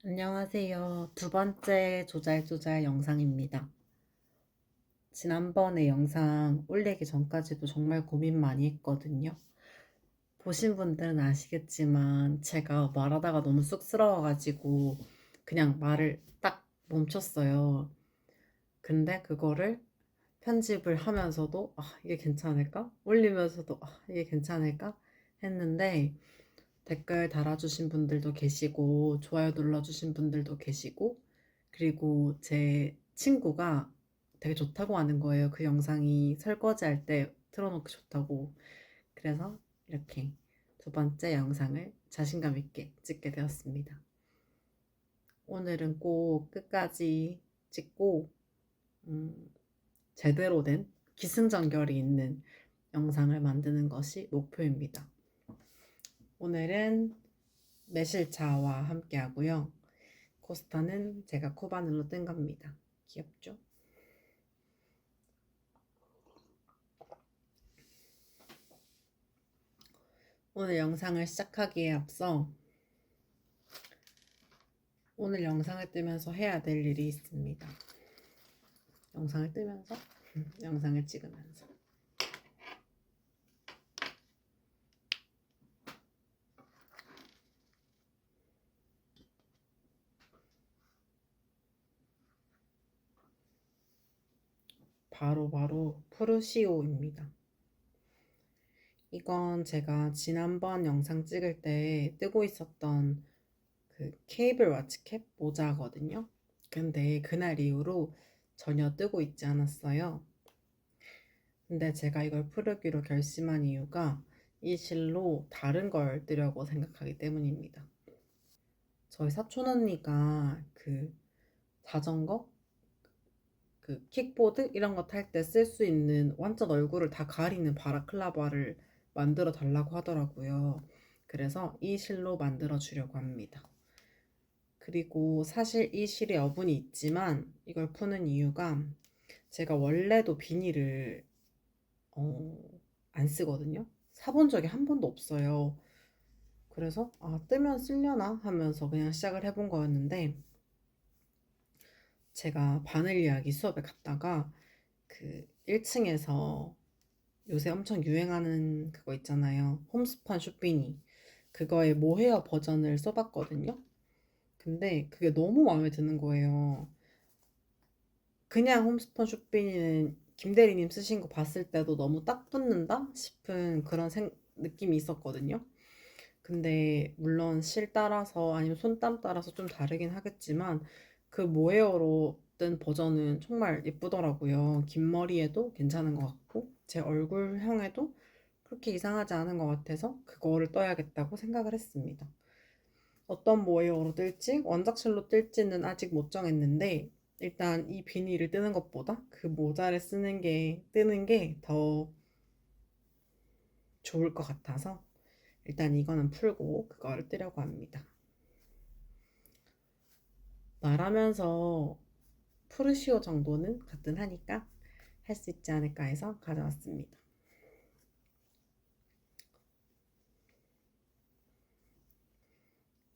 안녕하세요. 두 번째 조잘조잘 영상입니다. 지난번에 영상 올리기 전까지도 정말 고민 많이 했거든요. 보신 분들은 아시겠지만 제가 말하다가 너무 쑥스러워가지고 그냥 말을 딱 멈췄어요. 근데 그거를 편집을 하면서도 이게 괜찮을까? 올리면서도 이게 괜찮을까? 했는데 댓글 달아주신 분들도 계시고 좋아요 눌러주신 분들도 계시고 그리고 제 친구가 되게 좋다고 하는 거예요. 그 영상이 설거지 할 때 틀어놓기 좋다고. 그래서 이렇게 두 번째 영상을 자신감 있게 찍게 되었습니다. 오늘은 꼭 끝까지 찍고 제대로 된 기승전결이 있는 영상을 만드는 것이 목표입니다. 오늘은 매실차와 함께 하고요. 코스타는 제가 코바늘로 뜬 겁니다. 귀엽죠? 오늘 영상을 시작하기에 앞서 오늘 영상을 뜨면서 해야 될 일이 있습니다. 영상을 뜨면서 영상을 찍으면서 바로 푸르시오입니다. 이건 제가 지난번 영상 찍을 때 뜨고 있었던 그 케이블 와치캡 모자거든요. 근데 그날 이후로 전혀 뜨고 있지 않았어요. 근데 제가 이걸 푸르기로 결심한 이유가 이 실로 다른 걸 뜨려고 생각하기 때문입니다. 저희 사촌 언니가 그 자전거, 그 킥보드 이런 거 탈 때 쓸 수 있는 완전 얼굴을 다 가리는 바라클라바를 만들어 달라고 하더라고요. 그래서 이 실로 만들어 주려고 합니다. 그리고 사실 이 실에 여분이 있지만 이걸 푸는 이유가 제가 원래도 비닐을 안 쓰거든요. 사본 적이 한 번도 없어요. 그래서 뜨면 쓸려나 하면서 그냥 시작을 해본 거였는데 제가 바늘 이야기 수업에 갔다가 그 1층에서 요새 엄청 유행하는 그거 있잖아요. 홈스판 쇼핑이 그거의 모헤어 버전을 써봤거든요. 근데 그게 너무 마음에 드는 거예요. 그냥 홈스펀 쇼핑은 김대리님 쓰신 거 봤을 때도 너무 딱 붙는다 싶은 그런 느낌이 있었거든요. 근데 물론 실 따라서 아니면 손땀 따라서 좀 다르긴 하겠지만 그 모헤어로 뜬 버전은 정말 예쁘더라고요. 긴 머리에도 괜찮은 것 같고 제 얼굴형에도 그렇게 이상하지 않은 것 같아서 그거를 떠야겠다고 생각을 했습니다. 어떤 모헤어로 뜰지 원작실로 뜰지는 아직 못 정했는데 일단 이 비닐을 뜨는 것보다 그 모자를 뜨는 게 더 좋을 것 같아서 일단 이거는 풀고 그거를 뜨려고 합니다. 말하면서 푸르시오 정도는 가능하니까 할 수 있지 않을까 해서 가져왔습니다.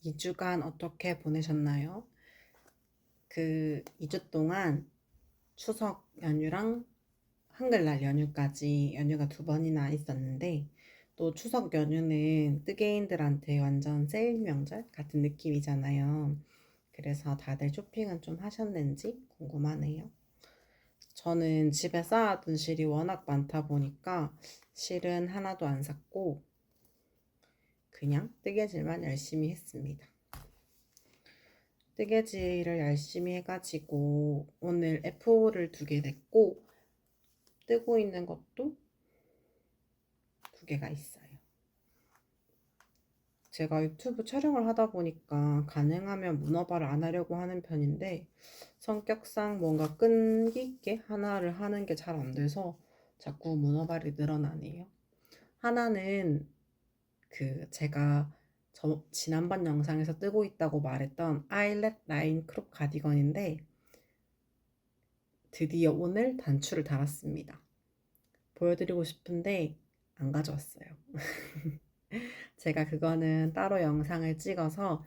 2주간 어떻게 보내셨나요? 그 2주 동안 추석 연휴랑 한글날 연휴까지 연휴가 두 번이나 있었는데 또 추석 연휴는 뜨개인들한테 완전 세일 명절 같은 느낌이잖아요. 그래서 다들 쇼핑은 좀 하셨는지 궁금하네요. 저는 집에 쌓아둔 실이 워낙 많다 보니까 실은 하나도 안 샀고 그냥 뜨개질만 열심히 했습니다. 뜨개질을 열심히 해가지고 오늘 F5를 2개 냈고 뜨고 있는 것도 2개가 있어요. 제가 유튜브 촬영을 하다 보니까 가능하면 문어발을 안 하려고 하는 편인데 성격상 뭔가 끈기 있게 하나를 하는 게 잘 안 돼서 자꾸 문어발이 늘어나네요. 하나는 그 제가 지난번 영상에서 뜨고 있다고 말했던 아이렛 라인 크롭 가디건인데 드디어 오늘 단추를 달았습니다. 보여드리고 싶은데 안 가져왔어요. 제가 그거는 따로 영상을 찍어서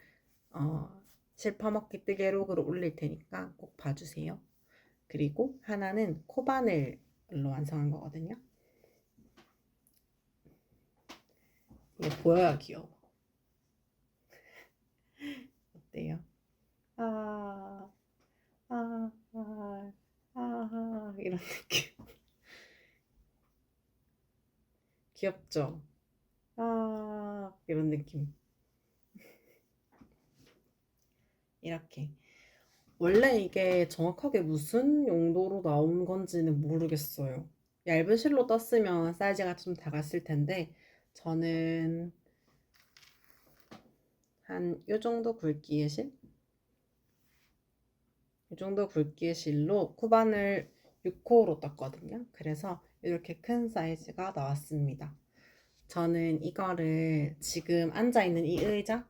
어, 실파먹기 뜨개록으로 올릴 테니까 꼭 봐주세요. 그리고 하나는 코바늘로 완성한 거거든요. 이게 보여야 귀여워. 어때요? 아, 아, 아, 아, 이런 느낌. 귀엽죠? 아, 이런 느낌. 이렇게. 원래 이게 정확하게 무슨 용도로 나온 건지는 모르겠어요. 얇은 실로 떴으면 사이즈가 좀 작았을 텐데, 저는 한 요 정도 굵기의 실? 이 정도 굵기의 실로 코반을 6호로 떴거든요. 그래서 이렇게 큰 사이즈가 나왔습니다. 저는 이거를 지금 앉아있는 이 의자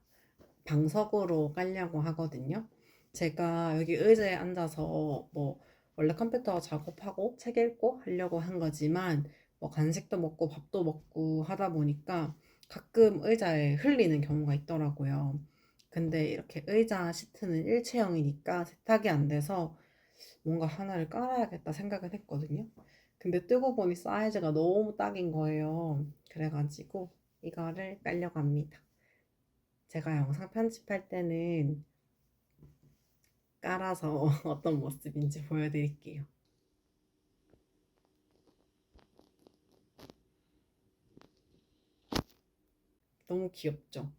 방석으로 깔려고 하거든요. 제가 여기 의자에 앉아서 뭐 원래 컴퓨터 작업하고 책 읽고 하려고 한 거지만 뭐 간식도 먹고 밥도 먹고 하다 보니까 가끔 의자에 흘리는 경우가 있더라고요. 근데 이렇게 의자 시트는 일체형이니까 세탁이 안 돼서 뭔가 하나를 깔아야겠다 생각은 했거든요. 근데 뜨고 보니 사이즈가 너무 딱인 거예요. 그래가지고 이거를 깔려고 합니다. 제가 영상 편집할 때는 깔아서 어떤 모습인지 보여드릴게요. 너무 귀엽죠?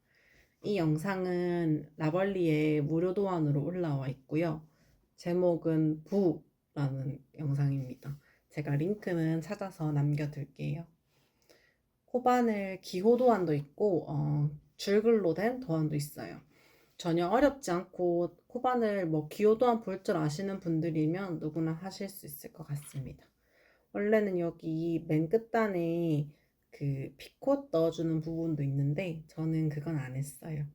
이 영상은 라벌리의 무료 도안으로 올라와 있고요. 제목은 부라는 영상입니다. 제가 링크는 찾아서 남겨둘게요. 코바늘 기호 도안도 있고 줄글로 된 도안도 있어요. 전혀 어렵지 않고 코바늘 뭐 기호 도안 볼 줄 아시는 분들이면 누구나 하실 수 있을 것 같습니다. 원래는 여기 맨 끝단에 그 피콧 넣어주는 부분도 있는데 저는 그건 안 했어요.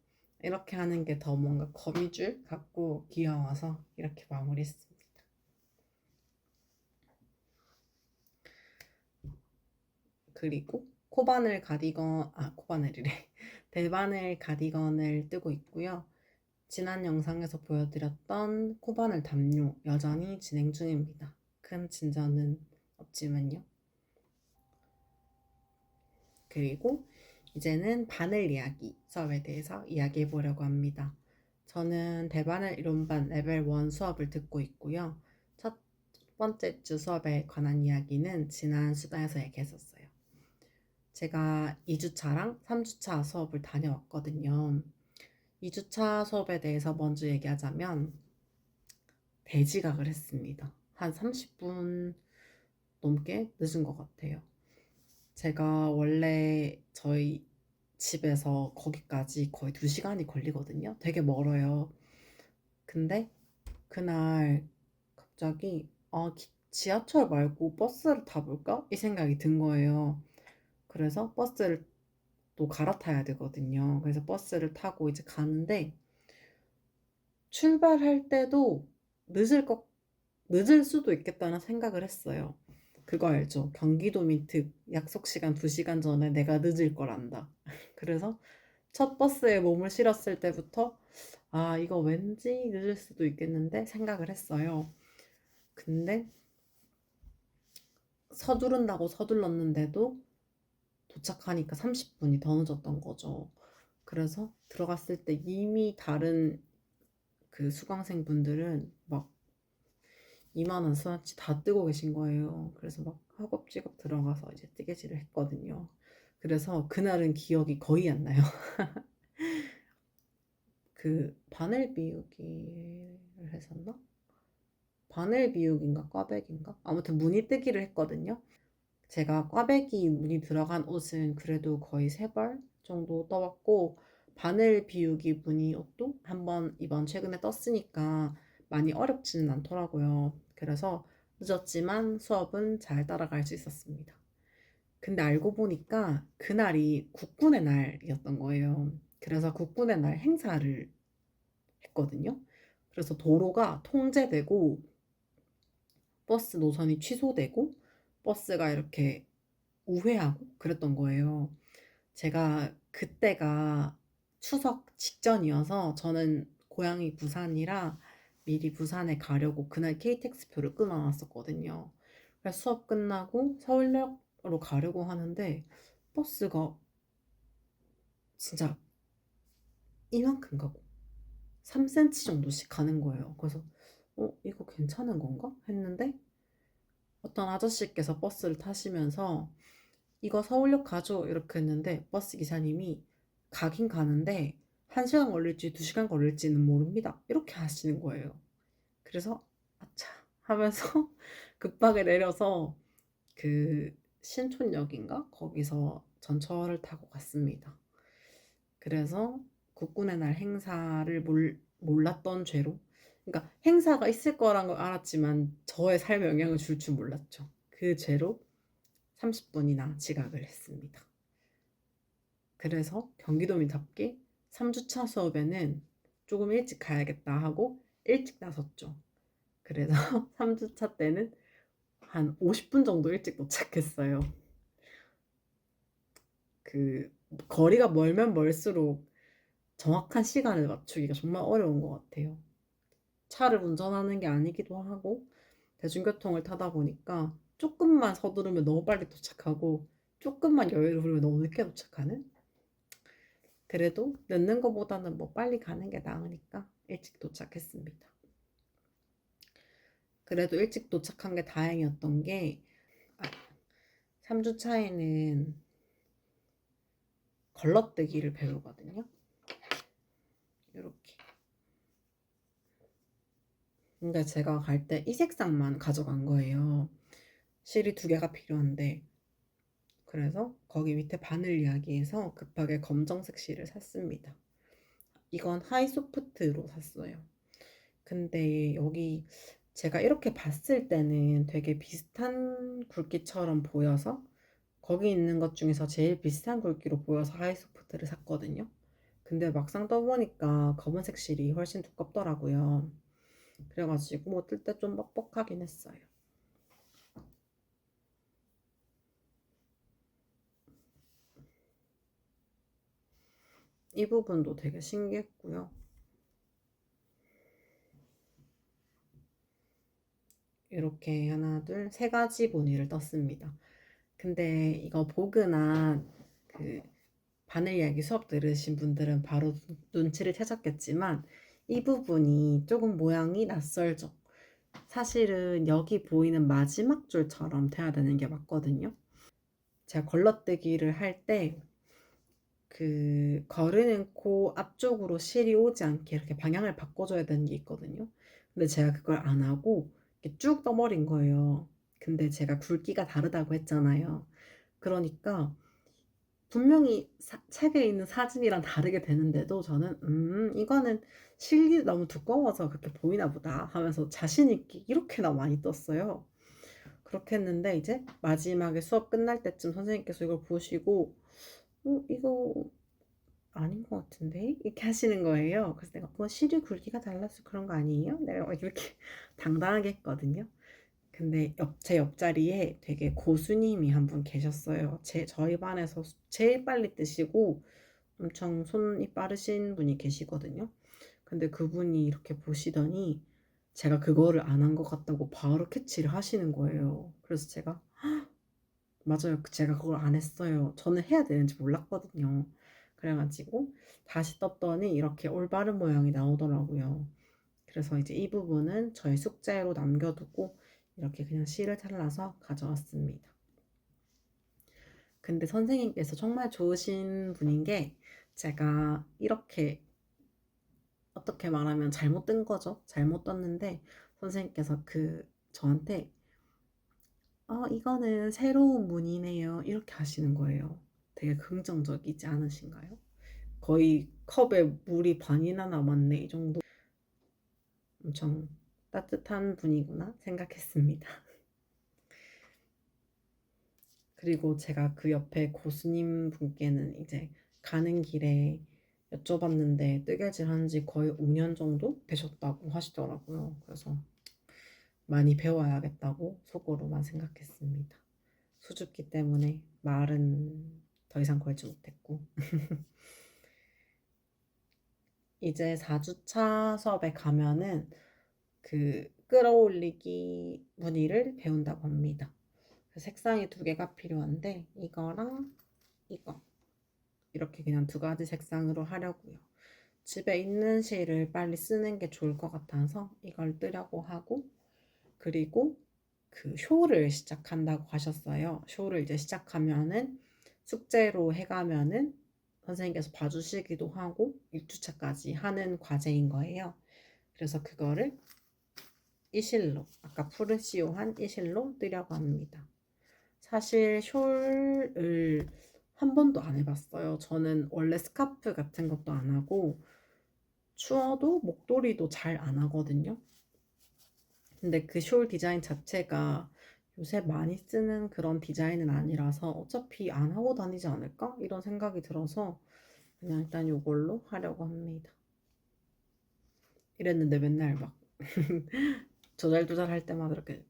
이렇게 하는 게 더 뭔가 거미줄 같고 귀여워서 이렇게 마무리했습니다. 그리고 코바늘 가디건, 코바늘이래. 대바늘 가디건을 뜨고 있고요. 지난 영상에서 보여드렸던 코바늘 담요 여전히 진행 중입니다. 큰 진전은 없지만요. 그리고 이제는 바늘 이야기 수업에 대해서 이야기해 보려고 합니다. 저는 대바늘 이론반 레벨 1 수업을 듣고 있고요. 첫 번째 주 수업에 관한 이야기는 지난 수다에서 얘기했었어요. 제가 2주차랑 3주차 수업을 다녀왔거든요. 2주차 수업에 대해서 먼저 얘기하자면 대지각을 했습니다. 한 30분 넘게 늦은 것 같아요. 제가 원래 저희 집에서 거기까지 거의 2시간이 걸리거든요. 되게 멀어요. 근데 그날 갑자기 지하철 말고 버스를 타볼까? 이 생각이 든 거예요. 그래서 버스를 또 갈아타야 되거든요. 그래서 버스를 타고 이제 가는데 출발할 때도 늦을 수도 있겠다는 생각을 했어요. 그거 알죠? 경기도 민특 약속 시간 2시간 전에 내가 늦을 걸 안다. 그래서 첫 버스에 몸을 실었을 때부터 이거 왠지 늦을 수도 있겠는데 생각을 했어요. 근데 서두른다고 서둘렀는데도 도착하니까 30분이 더 늦었던 거죠. 그래서 들어갔을 때 이미 다른 그 수강생분들은 막 이만한 수아치 다 뜨고 계신 거예요. 그래서 막 허겁지겁 들어가서 이제 뜨개질을 했거든요. 그래서 그날은 기억이 거의 안 나요. 그 바늘 비우기를 했었나? 바늘 비우기인가 꽈배기인가? 아무튼 무늬 뜨기를 했거든요. 제가 꽈배기 무늬 들어간 옷은 그래도 거의 3벌 정도 떠봤고 바늘 비우기 무늬 옷도 한번 이번 최근에 떴으니까 많이 어렵지는 않더라고요. 그래서 늦었지만 수업은 잘 따라갈 수 있었습니다. 근데 알고 보니까 그날이 국군의 날이었던 거예요. 그래서 국군의 날 행사를 했거든요. 그래서 도로가 통제되고 버스 노선이 취소되고 버스가 이렇게 우회하고 그랬던 거예요. 제가 그때가 추석 직전이어서 저는 고향이 부산이라 미리 부산에 가려고 그날 KTX표를 끊어놨었거든요. 그래서 수업 끝나고 서울역으로 가려고 하는데 버스가 진짜 이만큼 가고 3cm 정도씩 가는 거예요. 그래서 이거 괜찮은 건가? 했는데 어떤 아저씨께서 버스를 타시면서 이거 서울역 가죠? 이렇게 했는데 버스 기사님이 가긴 가는데 1시간 걸릴지 2시간 걸릴지는 모릅니다. 이렇게 하시는 거예요. 그래서 아차 하면서 급하게 내려서 그 신촌역인가? 거기서 전철을 타고 갔습니다. 그래서 국군의 날 행사를 몰랐던 죄로, 그러니까 행사가 있을 거란 걸 알았지만 저의 삶에 영향을 줄 줄 몰랐죠. 그 죄로 30분이나 지각을 했습니다. 그래서 경기도민답게 3주차 수업에는 조금 일찍 가야겠다 하고 일찍 나섰죠. 그래서 3주차 때는 한 50분 정도 일찍 도착했어요. 그 거리가 멀면 멀수록 정확한 시간을 맞추기가 정말 어려운 것 같아요. 차를 운전하는 게 아니기도 하고 대중교통을 타다 보니까 조금만 서두르면 너무 빨리 도착하고 조금만 여유를 부리면 너무 늦게 도착하는? 그래도 늦는 것보다는 뭐 빨리 가는 게 나으니까 일찍 도착했습니다. 그래도 일찍 도착한 게 다행이었던 게 3주 차에는 걸러뜨기를 배우거든요. 이렇게. 근데 제가 갈 때 이 색상만 가져간 거예요. 실이 2개가 필요한데 그래서 거기 밑에 바늘 이야기에서 급하게 검정색 실을 샀습니다. 이건 하이소프트로 샀어요. 근데 여기 제가 이렇게 봤을 때는 되게 비슷한 굵기처럼 보여서 거기 있는 것 중에서 제일 비슷한 굵기로 보여서 하이소프트를 샀거든요. 근데 막상 떠보니까 검은색 실이 훨씬 두껍더라고요. 그래가지고 뭐 뜰 때 좀 뻑뻑하긴 했어요. 이 부분도 되게 신기했고요. 이렇게 하나, 둘, 3가지 무늬를 떴습니다. 근데 이거 보그나 그 바늘 이야기 수업 들으신 분들은 바로 눈치를 채셨겠지만 이 부분이 조금 모양이 낯설죠. 사실은 여기 보이는 마지막 줄처럼 돼야 되는 게 맞거든요. 제가 걸러뜨기를 할 때 그 거르는 코 앞쪽으로 실이 오지 않게 이렇게 방향을 바꿔줘야 되는 게 있거든요. 근데 제가 그걸 안 하고 이렇게 쭉 떠버린 거예요. 근데 제가 굵기가 다르다고 했잖아요. 그러니까 분명히 책에 있는 사진이랑 다르게 되는데도 저는 이거는 실이 너무 두꺼워서 그렇게 보이나 보다 하면서 자신 있게 이렇게나 많이 떴어요. 그렇게 했는데 이제 마지막에 수업 끝날 때쯤 선생님께서 이걸 보시고 이거 아닌 것 같은데? 이렇게 하시는 거예요. 그래서 내가 뭐 실이 굵기가 달라서 그런 거 아니에요? 내가 막 이렇게 당당하게 했거든요. 근데 제 옆자리에 되게 고수님이 한 분 계셨어요. 저희 반에서 제일 빨리 뜨시고 엄청 손이 빠르신 분이 계시거든요. 근데 그분이 이렇게 보시더니 제가 그거를 안 한 것 같다고 바로 캐치를 하시는 거예요. 그래서 제가 맞아요. 제가 그걸 안 했어요. 저는 해야 되는지 몰랐거든요. 그래가지고 다시 떴더니 이렇게 올바른 모양이 나오더라고요. 그래서 이제 이 부분은 저희 숙제로 남겨두고 이렇게 그냥 실을 잘라서 가져왔습니다. 근데 선생님께서 정말 좋으신 분인 게 제가 이렇게 어떻게 말하면 잘못 뜬 거죠. 잘못 떴는데 선생님께서 저한테 이거는 새로운 문이네요. 이렇게 하시는 거예요. 되게 긍정적이지 않으신가요? 거의 컵에 물이 반이나 남았네. 이 정도 엄청 따뜻한 분이구나 생각했습니다. 그리고 제가 그 옆에 고수님 분께는 이제 가는 길에 여쭤봤는데 뜨개질 한지 거의 5년 정도 되셨다고 하시더라고요. 그래서 많이 배워야겠다고 속으로만 생각했습니다. 수줍기 때문에 말은 더 이상 걸지 못했고 이제 4주차 수업에 가면은 그 끌어올리기 무늬를 배운다고 합니다. 색상이 두 개가 필요한데 이거랑 이거 이렇게 그냥 두 가지 색상으로 하려고요. 집에 있는 실을 빨리 쓰는 게 좋을 것 같아서 이걸 뜨려고 하고, 그리고 그 쇼를 시작한다고 하셨어요. 쇼를 이제 시작하면은 숙제로 해가면은 선생님께서 봐주시기도 하고 6주차까지 하는 과제인 거예요. 그래서 그거를 이실로, 아까 푸르시오한 이실로 뜨려고 합니다. 사실 숄을 한 번도 안 해봤어요. 저는 원래 스카프 같은 것도 안 하고 추워도 목도리도 잘 안 하거든요. 근데 그 숄 디자인 자체가 요새 많이 쓰는 그런 디자인은 아니라서 어차피 안 하고 다니지 않을까? 이런 생각이 들어서 그냥 일단 이걸로 하려고 합니다. 이랬는데 맨날 막 조잘조잘 할 때마다 이렇게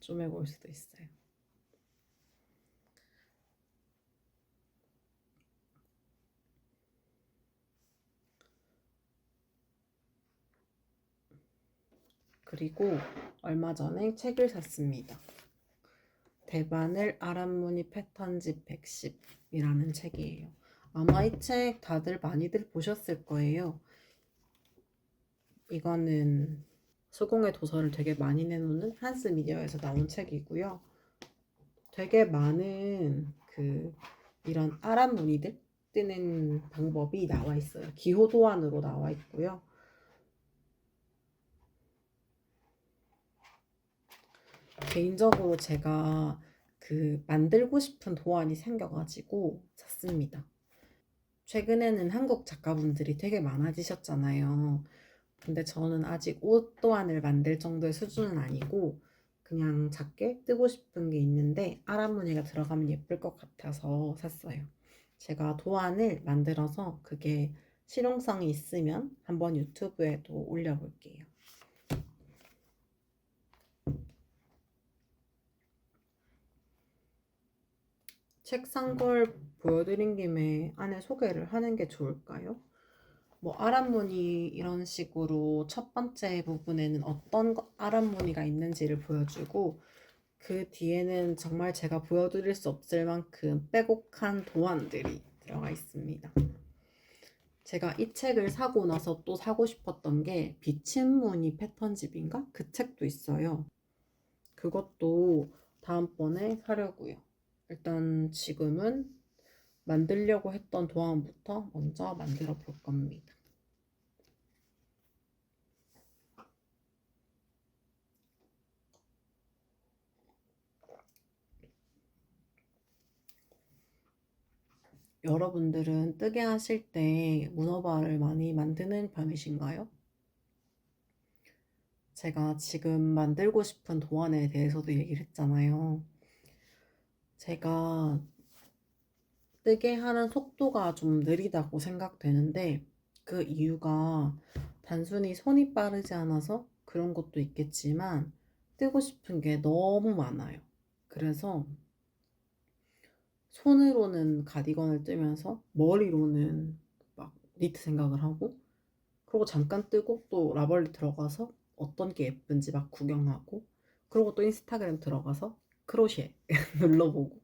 쪼매고 올 수도 있어요. 그리고 얼마 전에 책을 샀습니다. 대바늘 아랫무늬 패턴집 110이라는 책이에요. 아마 이 책 다들 많이들 보셨을 거예요. 이거는 수공예 도서를 되게 많이 내놓는 한스 미디어에서 나온 책이고요. 되게 많은 이런 아랫무늬들 뜨는 방법이 나와 있어요. 기호 도안으로 나와 있고요. 개인적으로 제가 만들고 싶은 도안이 생겨가지고 샀습니다. 최근에는 한국 작가분들이 되게 많아지셨잖아요. 근데 저는 아직 옷 도안을 만들 정도의 수준은 아니고 그냥 작게 뜨고 싶은 게 있는데 아랫무늬가 들어가면 예쁠 것 같아서 샀어요. 제가 도안을 만들어서 그게 실용성이 있으면 한번 유튜브에도 올려볼게요. 책 산 걸 보여드린 김에 안에 소개를 하는 게 좋을까요? 뭐 아랫무늬 이런 식으로 첫 번째 부분에는 어떤 아랫무늬가 있는지를 보여주고 그 뒤에는 정말 제가 보여드릴 수 없을 만큼 빼곡한 도안들이 들어가 있습니다. 제가 이 책을 사고 나서 또 사고 싶었던 게 비친 무늬 패턴집인가? 그 책도 있어요. 그것도 다음번에 사려고요. 일단 지금은 만들려고 했던 도안부터 먼저 만들어 볼 겁니다. 여러분들은 뜨개 하실 때 문어발을 많이 만드는 편이신가요? 제가 지금 만들고 싶은 도안에 대해서도 얘기를 했잖아요. 제가 뜨개 하는 속도가 좀 느리다고 생각되는데 그 이유가 단순히 손이 빠르지 않아서 그런 것도 있겠지만 뜨고 싶은 게 너무 많아요. 그래서 손으로는 가디건을 뜨면서 머리로는 막 니트 생각을 하고 그리고 잠깐 뜨고 또 라벌리 들어가서 어떤 게 예쁜지 막 구경하고 그리고 또 인스타그램 들어가서 크로셰 눌러보고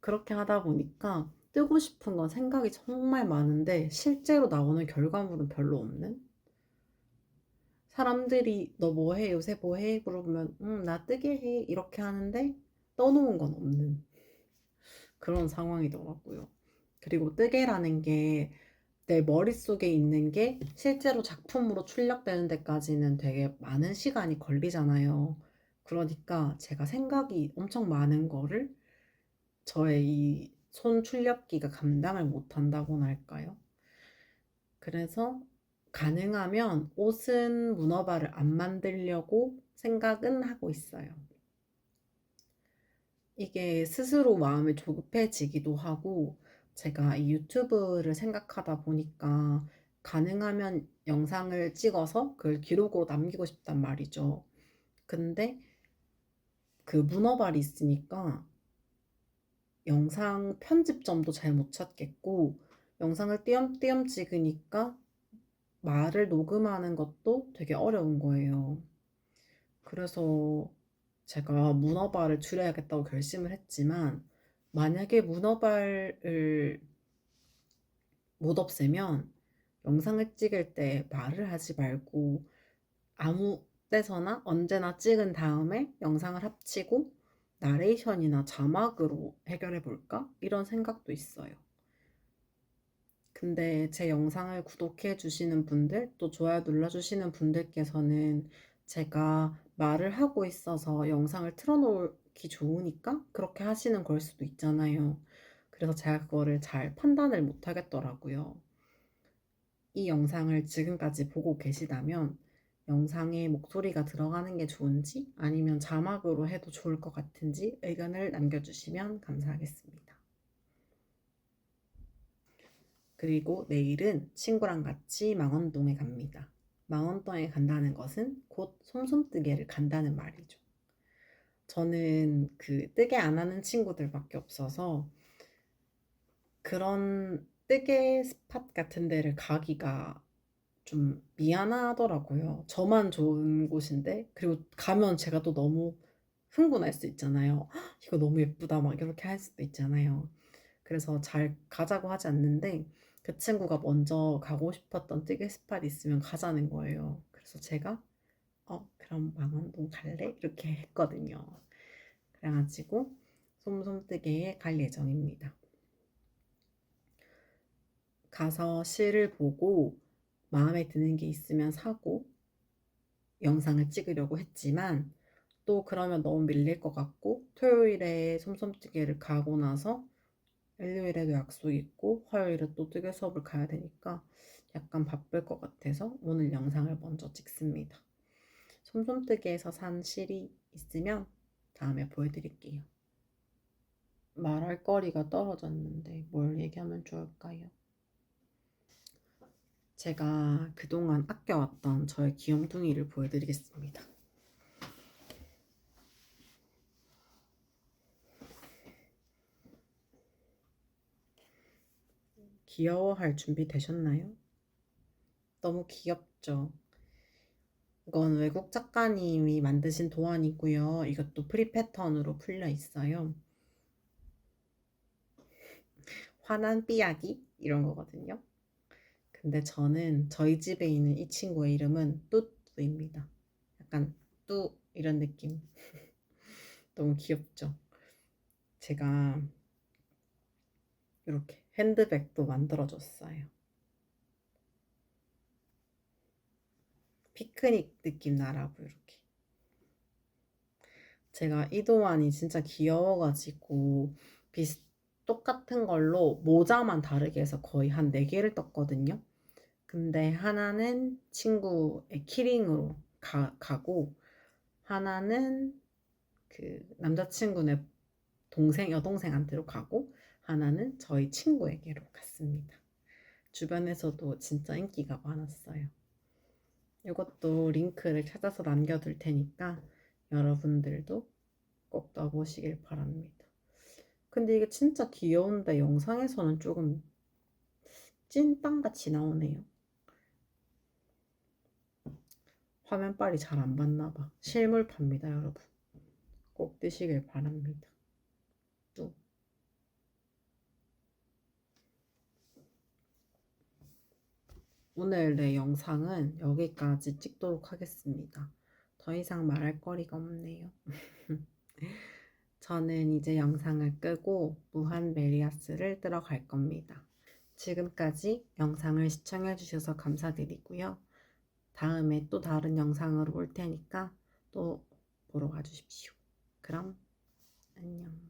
그렇게 하다 보니까 뜨고 싶은 건 생각이 정말 많은데 실제로 나오는 결과물은 별로 없는? 사람들이 너 뭐 해? 요새 뭐 해? 그러면 나 뜨게 해 이렇게 하는데 떠놓은 건 없는 그런 상황이더라고요. 그리고 뜨개라는 게 내 머릿속에 있는 게 실제로 작품으로 출력되는 데까지는 되게 많은 시간이 걸리잖아요. 그러니까 제가 생각이 엄청 많은 거를 저의 이 손 출력기가 감당을 못한다고나 할까요? 그래서 가능하면 옷은 문어발을 안 만들려고 생각은 하고 있어요. 이게 스스로 마음이 조급해지기도 하고 제가 이 유튜브를 생각하다 보니까 가능하면 영상을 찍어서 그걸 기록으로 남기고 싶단 말이죠. 근데 그 문어발이 있으니까 영상 편집점도 잘 못 찾겠고 영상을 띄엄띄엄 찍으니까 말을 녹음하는 것도 되게 어려운 거예요. 그래서 제가 문어발을 줄여야겠다고 결심을 했지만 만약에 문어발을 못 없애면 영상을 찍을 때 말을 하지 말고 아무 때서나 언제나 찍은 다음에 영상을 합치고 나레이션이나 자막으로 해결해 볼까? 이런 생각도 있어요. 근데 제 영상을 구독해 주시는 분들, 또 좋아요 눌러주시는 분들께서는 제가 말을 하고 있어서 영상을 틀어놓기 좋으니까 그렇게 하시는 걸 수도 있잖아요. 그래서 제가 그거를 잘 판단을 못 하겠더라고요. 이 영상을 지금까지 보고 계시다면 영상에 목소리가 들어가는 게 좋은지 아니면 자막으로 해도 좋을 것 같은지 의견을 남겨주시면 감사하겠습니다. 그리고 내일은 친구랑 같이 망원동에 갑니다. 망원동에 간다는 것은 곧 솜솜뜨개를 간다는 말이죠. 저는 그 뜨개 안 하는 친구들밖에 없어서 그런 뜨개 스팟 같은 데를 가기가 좀 미안하더라고요. 저만 좋은 곳인데, 그리고 가면 제가 또 너무 흥분할 수 있잖아요. "헉, 이거 너무 예쁘다 막 이렇게 할 수도 있잖아요. 그래서 잘 가자고 하지 않는데 그 친구가 먼저 가고 싶었던 뜨개 스팟 있으면 가자는 거예요. 그래서 제가 그럼 망원동 갈래? 이렇게 했거든요. 그래가지고 솜솜뜨개에 갈 예정입니다. 가서 실을 보고 마음에 드는 게 있으면 사고 영상을 찍으려고 했지만 또 그러면 너무 밀릴 것 같고 토요일에 솜솜뜨개를 가고 나서 일요일에도 약속 있고 화요일에 또 뜨개 수업을 가야 되니까 약간 바쁠 것 같아서 오늘 영상을 먼저 찍습니다. 솜솜뜨개에서 산 실이 있으면 다음에 보여드릴게요. 말할 거리가 떨어졌는데 뭘 얘기하면 좋을까요? 제가 그동안 아껴왔던 저의 귀염둥이를 보여드리겠습니다. 귀여워할 준비 되셨나요? 너무 귀엽죠? 이건 외국 작가님이 만드신 도안이고요. 이것도 프리 패턴으로 풀려 있어요. 화난 삐약이 이런 거거든요. 근데 저는 저희 집에 있는 이 친구의 이름은 뚜뚜입니다. 약간 뚜 이런 느낌. 너무 귀엽죠? 제가 이렇게 핸드백도 만들어줬어요. 피크닉 느낌 나라고 이렇게. 제가 이도환이 진짜 귀여워가지고 똑같은 걸로 모자만 다르게 해서 거의 한 4개를 떴거든요. 근데 하나는 친구의 키링으로 가고 하나는 그 남자친구네 여동생한테로 가고 하나는 저희 친구에게로 갔습니다. 주변에서도 진짜 인기가 많았어요. 이것도 링크를 찾아서 남겨둘 테니까 여러분들도 꼭 넣어보시길 바랍니다. 근데 이게 진짜 귀여운데 영상에서는 조금 찐빵같이 나오네요. 화면빨이 잘 안 봤나봐. 실물팝니다, 여러분. 꼭 뜨시길 바랍니다. 또 오늘 내 영상은 여기까지 찍도록 하겠습니다. 더 이상 말할 거리가 없네요. 저는 이제 영상을 끄고 무한 메리아스를 들어갈 겁니다. 지금까지 영상을 시청해주셔서 감사드리고요. 다음에 또 다른 영상으로 올 테니까 또 보러 와주십시오. 그럼 안녕.